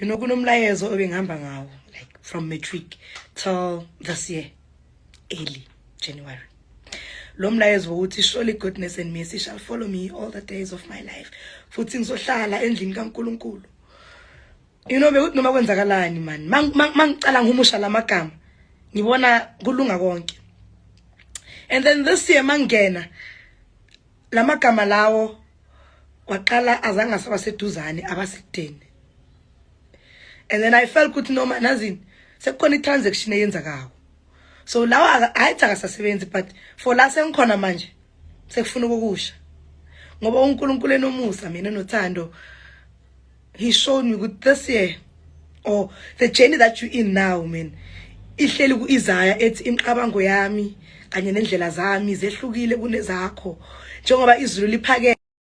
You know, kunomlayezo obengihamba ngawo like from matric till this year early January. Lo mlayezo ukuthi surely goodness and mercy shall follow me all the days of my life. Futhi ngizohlala endlini kaNkulunkulu. You know, bekuthi noma kwenzakalani man. Mangicala ngumusha lamagama. Ngibona kulunga konke. And then this year mangena lamagama lawo waqala azange asabaseduzane abasekudeni. And then I felt ukuthi noma nazini sekukhona itransaction eyenzakayo. So lawa ayithi akasasebenzi but for la sengikhona manje sekufuna ukusha. Ngoba uNkulunkulu enomusa mina nothando, he showed me ukuthi this year or the journey that you in now man ihleli kuIsaiah ethi imicabango yami kanye nendlela zami zehlukile kunezakho njengoba izulu liphake